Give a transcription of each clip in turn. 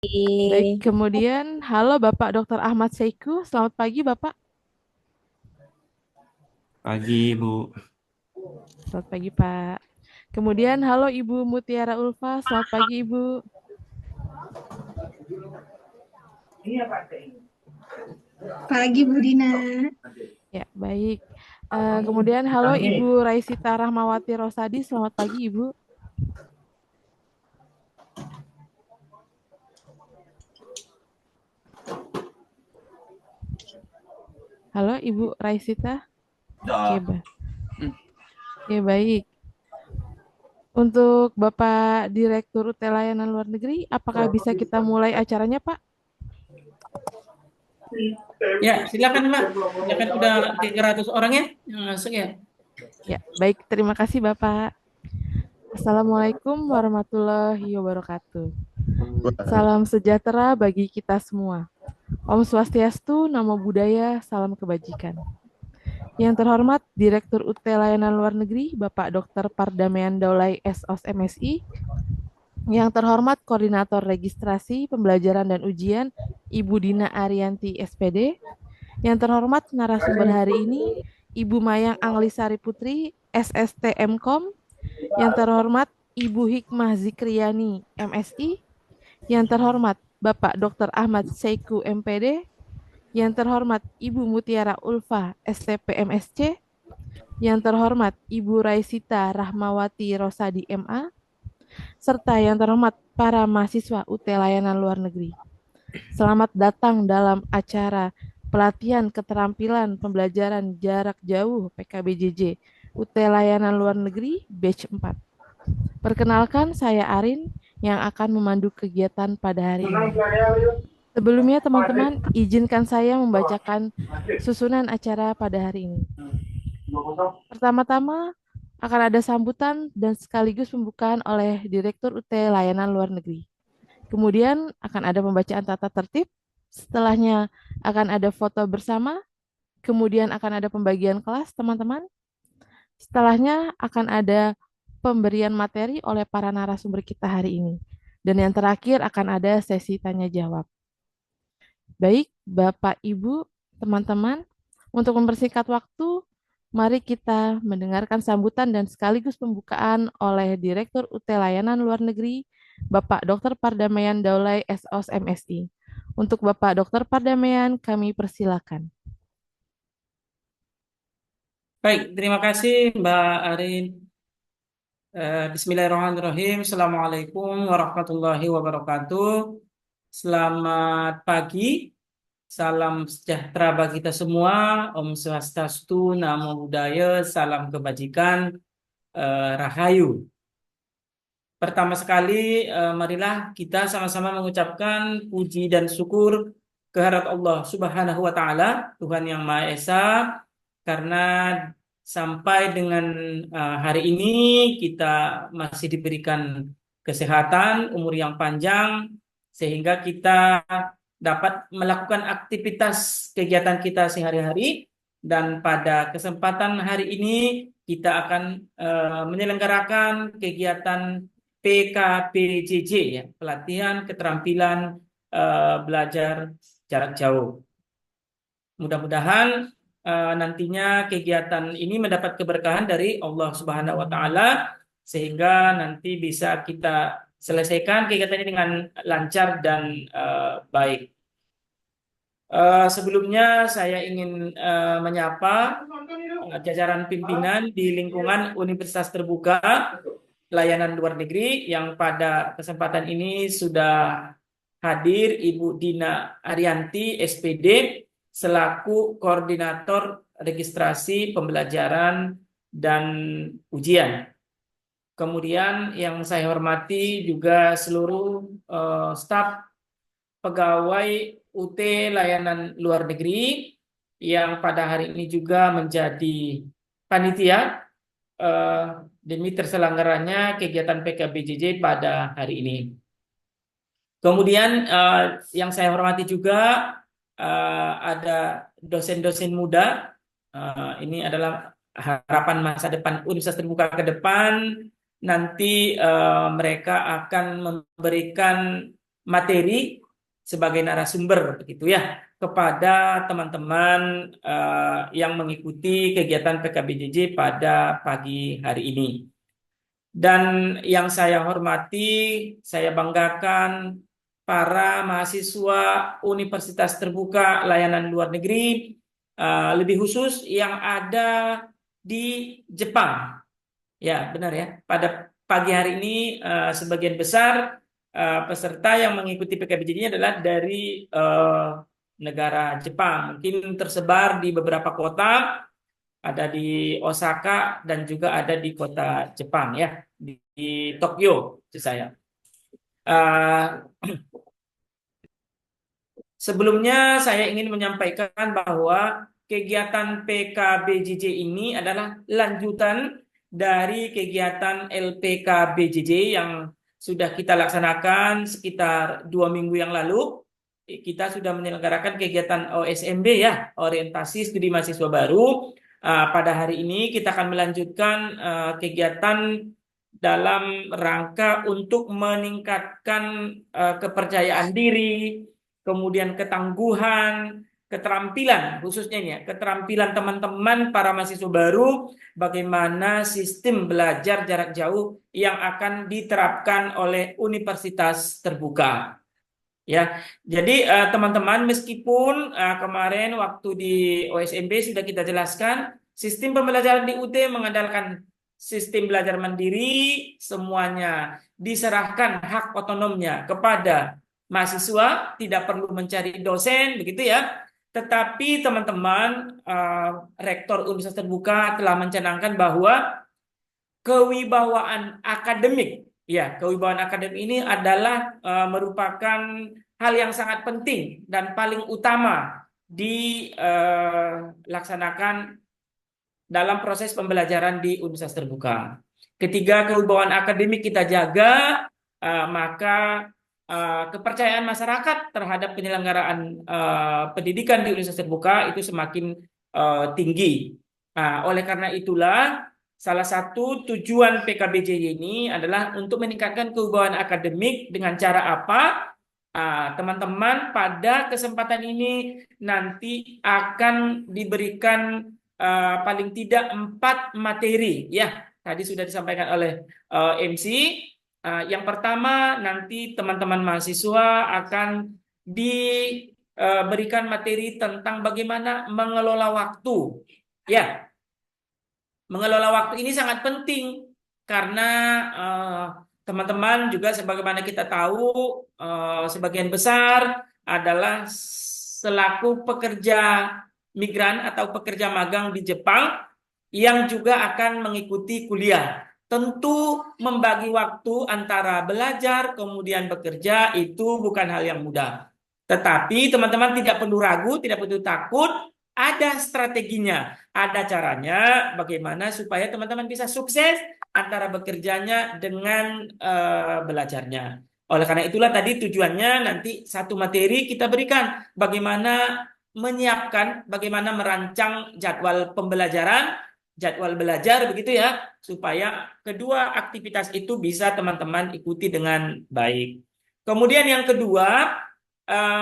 Baik, Oke. kemudian halo Bapak Dr. Ahmad Saiku, selamat pagi Bapak. Pagi, Bu. Selamat pagi Pak. Kemudian halo Ibu Mutiara Ulfa, selamat pagi Ibu. Pagi Bu Dina. Ya, baik. Kemudian halo Ibu Raisita Rahmawati Rosadi, selamat pagi Ibu. Halo Ibu Raisita. Oke, Oke, baik. Untuk Bapak Direktur UT Layanan Luar Negeri, apakah bisa kita mulai acaranya Pak? Ya, silakan, Mbak. Silakan udah 300 orang ya yang masuk ya. Ya, baik. Terima kasih Bapak. Assalamualaikum warahmatullahi wabarakatuh. Salam sejahtera bagi kita semua. Om Swastiastu, Namo Buddhaya, salam kebajikan. Yang terhormat Direktur UT Layanan Luar Negeri, Bapak Dr. Pardamaian Daulay SOS MSI. Yang terhormat Koordinator Registrasi, Pembelajaran dan Ujian, Ibu Dina Arianti SPD. Yang terhormat narasumber hari ini, Ibu Mayang Anglisari Putri, SSTMkom. Yang terhormat Ibu Hikmah Zikriani, MSI. Yang terhormat Bapak Dr. Ahmad Seiku, MPD. Yang terhormat Ibu Mutiara Ulfa, STP MSC. Yang terhormat Ibu Raisita Rahmawati Rosadi, MA. Serta yang terhormat para mahasiswa UT Layanan Luar Negeri. Selamat datang dalam acara pelatihan keterampilan pembelajaran jarak jauh PKBJJ UT Layanan Luar Negeri Batch 4. Perkenalkan, saya Arin yang akan memandu kegiatan pada hari ini. Sebelumnya, teman-teman, izinkan saya membacakan susunan acara pada hari ini. Pertama-tama, akan ada sambutan dan sekaligus pembukaan oleh Direktur UT Layanan Luar Negeri. Kemudian akan ada pembacaan tata tertib, setelahnya akan ada foto bersama, kemudian akan ada pembagian kelas, teman-teman. Setelahnya akan ada pemberian materi oleh para narasumber kita hari ini. Dan yang terakhir akan ada sesi tanya jawab. Baik, Bapak, Ibu, teman-teman, untuk mempersingkat waktu, mari kita mendengarkan sambutan dan sekaligus pembukaan oleh Direktur UT Layanan Luar Negeri, Bapak Dr. Pardamaian Daulay SOS MSI. Untuk Bapak Dr. Pardamaian, kami persilakan. Baik, terima kasih Mbak Arin. Bismillahirrahmanirrahim. Assalamualaikum warahmatullahi wabarakatuh. Selamat pagi. Salam sejahtera bagi kita semua. Om Swastiastu, Namo Buddhaya, salam kebajikan, Rahayu. Pertama sekali, marilah kita sama-sama mengucapkan puji dan syukur kehadirat Allah Subhanahu wa Ta'ala, Tuhan yang Maha Esa, karena sampai dengan hari ini kita masih diberikan kesehatan, umur yang panjang, sehingga kita dapat melakukan aktivitas kegiatan kita sehari-hari. Dan pada kesempatan hari ini kita akan menyelenggarakan kegiatan PKBJJ, ya, pelatihan keterampilan belajar jarak jauh. Mudah-mudahan nantinya kegiatan ini mendapat keberkahan dari Allah Subhanahu wa Ta'ala, sehingga nanti bisa kita selesaikan kegiatan ini dengan lancar dan baik. Sebelumnya saya ingin menyapa jajaran pimpinan di lingkungan Universitas Terbuka Layanan Luar Negeri yang pada kesempatan ini sudah hadir Ibu Dina Arianti, SPD, selaku Koordinator Registrasi Pembelajaran dan Ujian. Kemudian yang saya hormati juga seluruh staf pegawai UT Layanan Luar Negeri yang pada hari ini juga menjadi panitia demi terselenggaranya kegiatan PKBJJ pada hari ini. Kemudian yang saya hormati juga ada dosen-dosen muda. Ini adalah harapan masa depan Universitas Terbuka ke depan. Nanti mereka akan memberikan materi sebagai narasumber begitu ya kepada teman-teman yang mengikuti kegiatan PKBJJ pada pagi hari ini. Dan yang saya hormati, saya banggakan para mahasiswa Universitas Terbuka Layanan Luar Negeri, lebih khusus yang ada di Jepang. Ya, benar ya. Pada pagi hari ini sebagian besar peserta yang mengikuti PKBJ ini adalah dari negara Jepang. Mungkin tersebar di beberapa kota, ada di Osaka dan juga ada di kota Jepang ya, di Tokyo maksud saya. Sebelumnya saya ingin menyampaikan bahwa kegiatan PKBJJ ini adalah lanjutan dari kegiatan LPKBJJ yang sudah kita laksanakan sekitar 2 minggu yang lalu. Kita sudah menyelenggarakan kegiatan OSMB ya, orientasi studi mahasiswa baru. Pada hari ini kita akan melanjutkan kegiatan dalam rangka untuk meningkatkan kepercayaan diri, kemudian ketangguhan, keterampilan khususnya ini ya, keterampilan teman-teman para mahasiswa baru, bagaimana sistem belajar jarak jauh yang akan diterapkan oleh Universitas Terbuka. Ya, jadi teman-teman meskipun kemarin waktu di OSMB sudah kita jelaskan, sistem pembelajaran di UT mengandalkan sistem belajar mandiri, semuanya diserahkan hak otonomnya kepada mahasiswa, tidak perlu mencari dosen, begitu ya. Tetapi teman-teman, Rektor Universitas Terbuka telah mencanangkan bahwa kewibawaan akademik, ya, kewibawaan akademik ini adalah merupakan hal yang sangat penting dan paling utama dilaksanakan dalam proses pembelajaran di Universitas Terbuka. Ketika kewibawaan akademik kita jaga, maka kepercayaan masyarakat terhadap penyelenggaraan pendidikan di Universitas Terbuka itu semakin tinggi. Oleh karena itulah, salah satu tujuan PKBJ ini adalah untuk meningkatkan kewibawaan akademik dengan cara apa? Teman-teman pada kesempatan ini nanti akan diberikan paling tidak 4 materi. Ya, tadi sudah disampaikan oleh MC. Yang pertama, nanti teman-teman mahasiswa akan diberikan materi tentang bagaimana mengelola waktu. Ya, mengelola waktu ini sangat penting karena teman-teman juga sebagaimana kita tahu sebagian besar adalah selaku pekerja migran atau pekerja magang di Jepang yang juga akan mengikuti kuliah. Tentu membagi waktu antara belajar kemudian bekerja itu bukan hal yang mudah. Tetapi teman-teman tidak perlu ragu, tidak perlu takut, ada strateginya, ada caranya bagaimana supaya teman-teman bisa sukses antara bekerjanya dengan belajarnya. Oleh karena itulah tadi tujuannya nanti satu materi kita berikan bagaimana menyiapkan, bagaimana merancang jadwal pembelajaran, jadwal belajar begitu ya, supaya kedua aktivitas itu bisa teman-teman ikuti dengan baik. Kemudian yang kedua,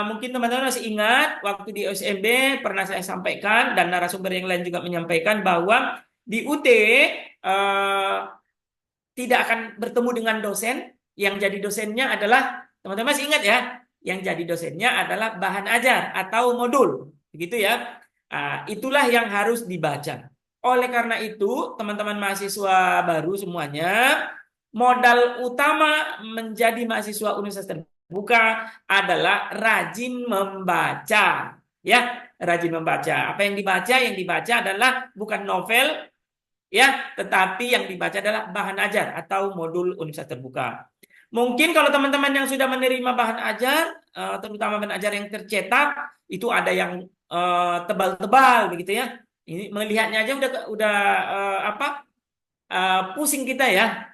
mungkin teman-teman masih ingat waktu di OSMB pernah saya sampaikan dan narasumber yang lain juga menyampaikan bahwa di UT tidak akan bertemu dengan dosen, yang jadi dosennya adalah, teman-teman masih ingat ya, yang jadi dosennya adalah bahan ajar atau modul, begitu ya. Itulah yang harus dibaca. Oleh karena itu, teman-teman mahasiswa baru semuanya, modal utama menjadi mahasiswa Universitas Terbuka adalah rajin membaca. Ya, rajin membaca. Apa yang dibaca? Yang dibaca adalah bukan novel, ya, tetapi yang dibaca adalah bahan ajar atau modul Universitas Terbuka. Mungkin kalau teman-teman yang sudah menerima bahan ajar, terutama bahan ajar yang tercetak, itu ada yang tebal-tebal begitu ya. Ini melihatnya aja udah pusing kita ya.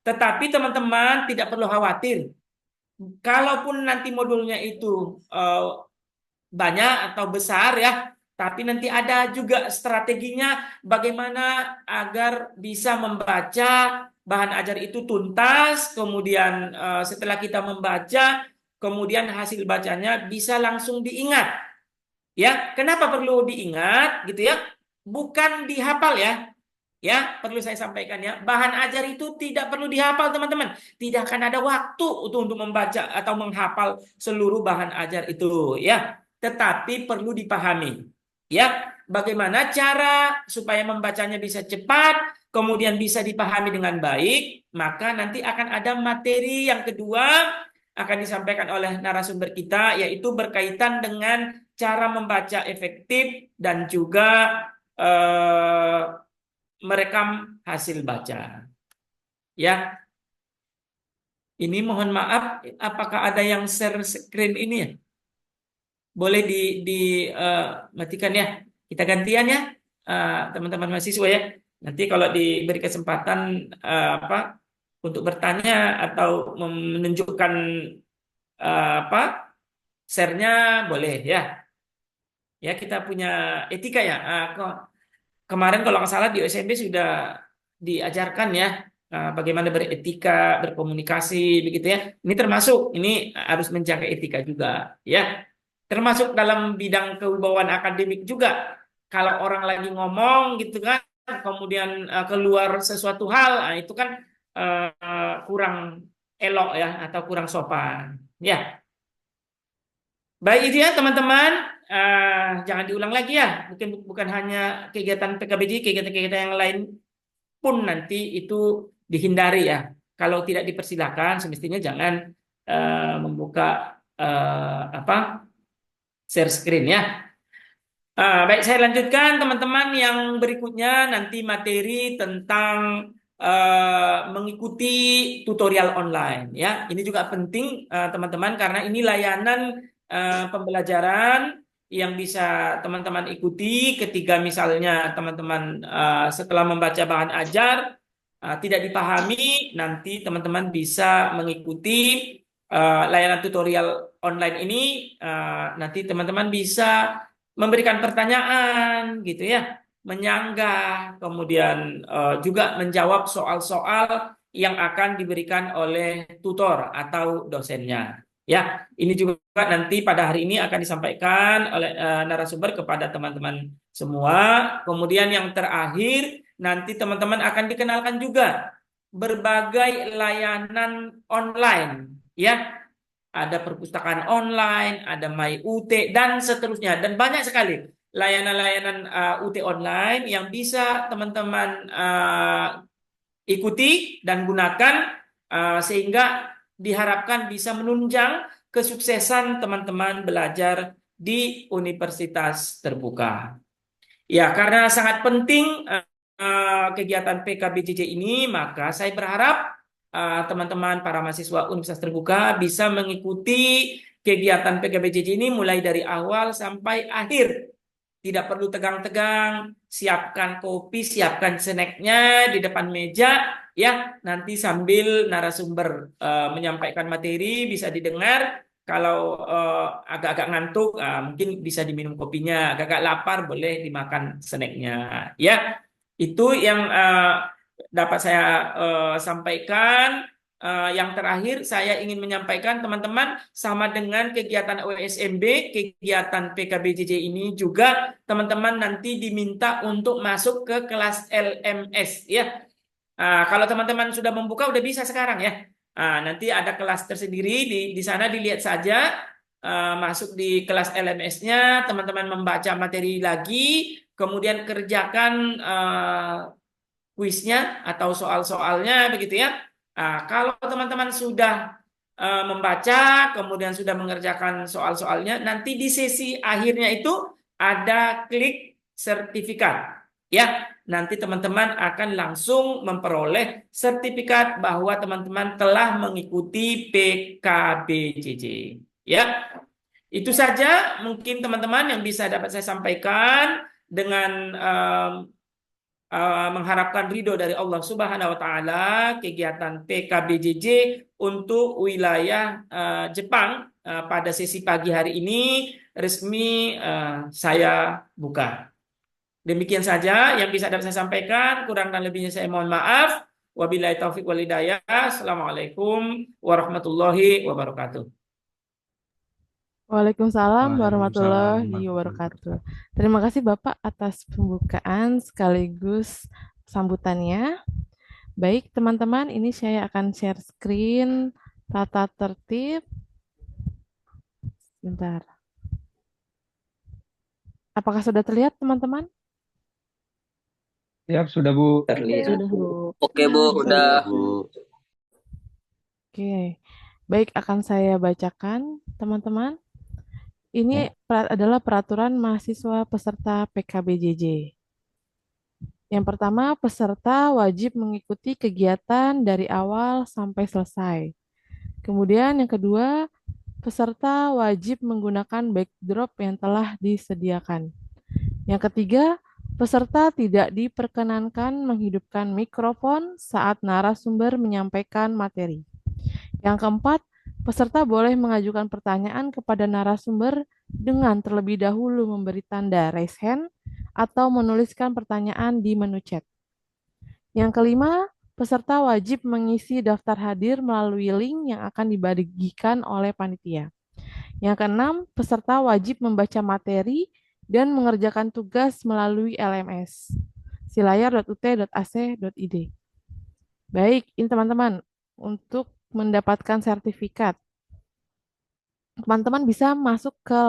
Tetapi teman-teman tidak perlu khawatir. Kalaupun nanti modulnya itu banyak atau besar ya, tapi nanti ada juga strateginya bagaimana agar bisa membaca bahan ajar itu tuntas, kemudian setelah kita membaca, kemudian hasil bacanya bisa langsung diingat. Ya, kenapa perlu diingat gitu ya? Bukan dihafal ya. Ya, perlu saya sampaikan ya. Bahan ajar itu tidak perlu dihafal, teman-teman. Tidak akan ada waktu untuk membaca atau menghafal seluruh bahan ajar itu ya. Tetapi perlu dipahami. Ya, bagaimana cara supaya membacanya bisa cepat, kemudian bisa dipahami dengan baik, maka nanti akan ada materi yang kedua akan disampaikan oleh narasumber kita, yaitu berkaitan dengan cara membaca efektif dan juga eh, merekam hasil baca. Ya, ini mohon maaf, apakah ada yang share screen ini ya? Boleh matikan ya. Kita gantian ya, teman-teman mahasiswa ya. Nanti kalau diberi kesempatan untuk bertanya atau menunjukkan share-nya boleh ya. Ya, kita punya etika ya. Kemarin kalau nggak salah di SMP sudah diajarkan ya bagaimana beretika, berkomunikasi begitu ya. Ini termasuk, ini harus menjaga etika juga ya. Termasuk dalam bidang kewibawaan akademik juga. Kalau orang lagi ngomong gitu kan, kemudian keluar sesuatu hal, itu kan kurang elok ya atau kurang sopan. Ya, baik itu ya teman-teman. Jangan diulang lagi ya. Mungkin bukan hanya kegiatan PKBJ, kegiatan-kegiatan yang lain pun nanti itu dihindari ya. Kalau tidak dipersilakan, semestinya jangan membuka share screen ya. Baik, saya lanjutkan teman-teman yang berikutnya nanti materi tentang mengikuti tutorial online ya. Ini juga penting teman-teman karena ini layanan pembelajaran yang bisa teman-teman ikuti ketika misalnya teman-teman setelah membaca bahan ajar tidak dipahami, nanti teman-teman bisa mengikuti layanan tutorial online ini. Nanti teman-teman bisa memberikan pertanyaan gitu ya, menyanggah, kemudian juga menjawab soal-soal yang akan diberikan oleh tutor atau dosennya. Ya, ini juga nanti pada hari ini akan disampaikan oleh narasumber kepada teman-teman semua. Kemudian yang terakhir, nanti teman-teman akan dikenalkan juga berbagai layanan online, ya. Ada perpustakaan online, ada MyUT, dan seterusnya. Dan banyak sekali layanan-layanan UT online yang bisa teman-teman ikuti dan gunakan sehingga diharapkan bisa menunjang kesuksesan teman-teman belajar di universitas terbuka. Ya, karena sangat penting kegiatan PKBJJ ini, maka saya berharap teman-teman para mahasiswa Universitas Terbuka bisa mengikuti kegiatan PKBJJ ini mulai dari awal sampai akhir. Tidak perlu tegang-tegang, siapkan kopi, siapkan snacknya di depan meja, ya. Nanti sambil narasumber menyampaikan materi bisa didengar. Kalau agak-agak ngantuk, mungkin bisa diminum kopinya. Agak-agak lapar, boleh dimakan snacknya. Ya, itu yang dapat saya sampaikan. Yang terakhir, saya ingin menyampaikan teman-teman, sama dengan kegiatan OSMB, kegiatan PKBJJ ini juga teman-teman nanti diminta untuk masuk ke kelas LMS. Ya, kalau teman-teman sudah membuka, udah bisa sekarang ya. Nanti ada kelas tersendiri di sana, dilihat saja. Masuk di kelas LMS-nya, teman-teman membaca materi lagi, kemudian kerjakan kuisnya atau soal-soalnya begitu ya. Kalau teman-teman sudah membaca, kemudian sudah mengerjakan soal-soalnya, nanti di sesi akhirnya itu ada klik sertifikat. Ya, nanti teman-teman akan langsung memperoleh sertifikat bahwa teman-teman telah mengikuti PKBJJ. Ya, itu saja mungkin teman-teman yang bisa dapat saya sampaikan dengan mengharapkan ridho dari Allah Subhanahu wa taala. Kegiatan PKBJJ untuk wilayah Jepang pada sesi pagi hari ini resmi saya buka. Demikian saja yang bisa dapat saya sampaikan, kurang dan lebihnya saya mohon maaf. Wabillahi taufik wal hidayah. Assalamualaikum warahmatullahi wabarakatuh. Waalaikumsalam Waalaikumsalam warahmatullahi warahmatullahi wabarakatuh. Terima kasih Bapak atas pembukaan sekaligus sambutannya. Baik, teman-teman, ini saya akan share screen tata tertib. Bentar. Apakah sudah terlihat, teman-teman? Siap, sudah Bu. Terlihat. Sudah, Bu. Oke, Bu, udah. Oke. Baik, akan saya bacakan, teman-teman. Ini adalah peraturan mahasiswa peserta PKBJJ. Yang pertama, peserta wajib mengikuti kegiatan dari awal sampai selesai. Kemudian yang kedua, peserta wajib menggunakan backdrop yang telah disediakan. Yang ketiga, peserta tidak diperkenankan menghidupkan mikrofon saat narasumber menyampaikan materi. Yang keempat, peserta boleh mengajukan pertanyaan kepada narasumber dengan terlebih dahulu memberi tanda raise hand atau menuliskan pertanyaan di menu chat. Yang kelima, peserta wajib mengisi daftar hadir melalui link yang akan dibagikan oleh panitia. Yang keenam, peserta wajib membaca materi dan mengerjakan tugas melalui LMS silayar.ut.ac.id. Baik, ini teman-teman untuk mendapatkan sertifikat. Teman-teman bisa masuk ke